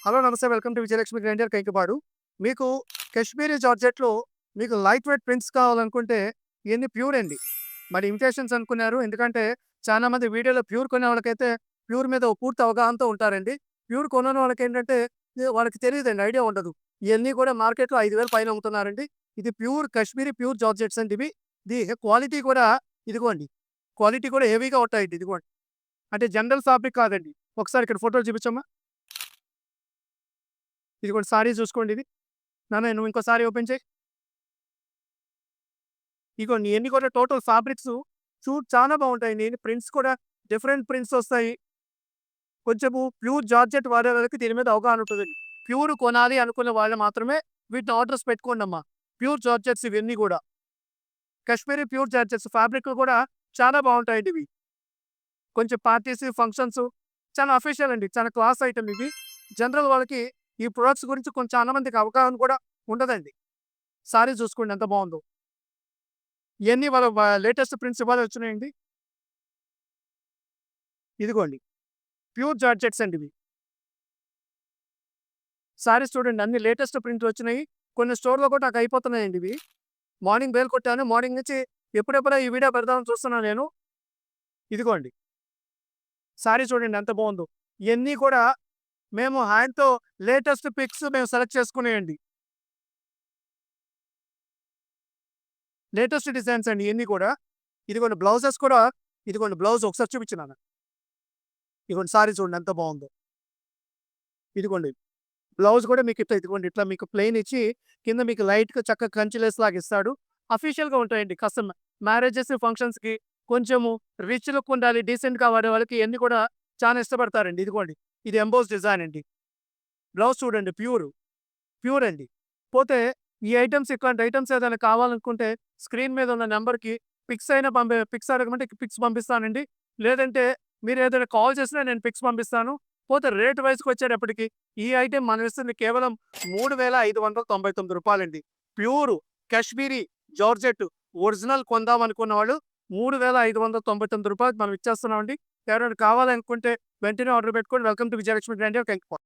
Hello నమస్తే welcome to Vijayalakshmi grinder కైకపాడు. మీకు కాశ్మీరీ జార్జెట్‌లో మీకు లైట్ వెయిట్ ప్రింట్స్ కావాలనుకుంటే ఇయన్నీ ప్యూర్ అండి. మరి ఇమిటేషన్స్ అనుకున్నారు. ఎందుకంటే చాలామంది వీడియోలో ప్యూర్ కొనే వాళ్ళకైతే ప్యూర్ మీద ఓ పూర్తి అవగాహనతో ఉంటారండి. ప్యూర్ కొనని వాళ్ళకేంటంటే వాళ్ళకి తెలీదండి. ఐడియా ఉండదు. ఇయన్నీ కూడా మార్కెట్‌లో 5,000 పైన అమ్ముతున్నారండి. ఇది ప్యూర్ కాశ్మీరీ ప్యూర్ జార్జెట్స్ అండి ఇవి. ఇది క్వాలిటీ కూడా ఇదిగోండి. క్వాలిటీ కూడా హెవీగా ఉంటాయండి ఇదిగోండి. అంటే జనరల్ ఫ్యాబ్రిక్ కాదండి. ఒకసారి ఇక్కడ ఫోటోలు చూపించమ్మా. ఇదిగోండి సారీ చూసుకోండి ఇది. నాన్న నువ్వు ఇంకోసారి ఓపెన్ చేయి. ఇగోండి ఇయన్నీ కూడా టోటల్ ఫ్యాబ్రిక్స్ చాలా బావుంటాయండి. ప్రింట్స్ కూడా డిఫరెంట్ ప్రింట్స్ ఒస్తాయి. కొంచెము ప్యూర్ జార్జెట్ వాడే వాళ్ళకి దీని మీద అవగాహన ఉంటదండి. ప్యూర్ కొనాలి అనుకున్న వాళ్ళు మాత్రమే వీటిని ఆర్డర్స్ పెట్టుకోండమ్మా. ప్యూర్ జార్జెట్స్ ఇవన్నీ గూడా. కాశ్మీరీ ప్యూర్ జార్జెట్స్ ఫ్యాబ్రిక్‌లు కూడా చాలా బావుంటాయండి ఇవి. కొంచెం పార్టీస్, ఫంక్షన్స్ చాలా అఫీషియల్ అండి. చాలా క్లాస్ ఐటెమ్ ఇవి. జనరల్ వాళ్ళకి ఈ ప్రొడక్ట్స్ గురించి చాలా మందికి అవగాహన కూడా ఉండదండి. సారీ చూసుకోండి ఎంత బావుందో. ఇయన్నీ వాళ్ళ లేటెస్ట్ ప్రింట్స్ ఇవాళే వచ్చినాయండి. ఇదిగోండి. ప్యూర్ జార్జెట్స్ అండి ఇవి. సారీస్ చూడండి అన్ని లేటెస్ట్ ప్రింట్‌లొచ్చినాయి. కొన్ని స్టోర్‌లో కూడా నాకు అయిపోతున్నాయండి ఇవి. మార్నింగ్ బెల్ కొట్టాను. మార్నింగ్ నుంచి ఎప్పుడెప్పుడా ఈ వీడియో పెడదామని చూస్తున్నాను నేను. ఇదిగోండి. సారీ చూడండి ఎంత బావుందో. ఇయన్నీ కూడా మేము హ్యాండ్‌తో లేటెస్ట్ పిక్స్ మేము సెలెక్ట్ చేసుకునేయండి. లేటెస్ట్ డిజైన్స్ అండి ఇయన్నీ కూడా. ఇదిగోండి బ్లౌజెస్ కూడా ఇదిగోండి బ్లౌజ్ ఒకసారి చూపించు నాన్న. ఇదిగోండి సారీ చూడండి ఎంత బావుందో. ఇదిగోండి. బ్లౌజ్ కూడా మీకు ఇట్లా ఇదిగోండి ఇట్లా మీకు ప్లెయిన్ ఇచ్చి కింద మీకు లైట్‌గా చక్కగా కంచిలేస్‌లాగా ఇస్తాడు. అఫీషియల్‌గా ఉంటాయండి. కాస్త మ్యారేజెస్, ఫంక్షన్స్‌కి కొంచెము రిచ్ లుక్ ఉండాలి, డీసెంట్‌గా వాడే వాళ్ళకి ఇయన్నీ కూడా చాలా ఇష్టపడతారండి. ఇదిగోండి. ఇది ఎంబోస్ డిజైన్ అండి. బ్లౌజ్ చూడండి ప్యూర్ అండి. పోతే ఈ ఐటెమ్స్ ఇట్లాంటి ఐటెమ్స్ ఏదైనా కావాలనుకుంటే స్క్రీన్ మీద ఉన్న నంబర్‌కి పిక్స్ అడగమంటే పిక్స్ పంపిస్తానండి. లేదంటే మీరు ఏదైనా కాల్ చేసినా నేను పిక్స్ పంపిస్తాను. పోతే రేట్ వైస్‌కొచ్చేటప్పటికి ఈ ఐటెమ్ మనం ఇస్తుంది కేవలం రూ. 3,599 ప్యూర్ కాశ్మీరీ జార్జెట్ ఒరిజినల్ కొందాం అనుకున్న వాళ్ళు రూ. 3,599 మనం ఇచ్చేస్తున్నామండి. ఎవరైనా కావాలనుకుంటే వెంటనే ఆర్డర్ పెట్టుకోండి. Welcome to Vijayalakshmi grinder thank you.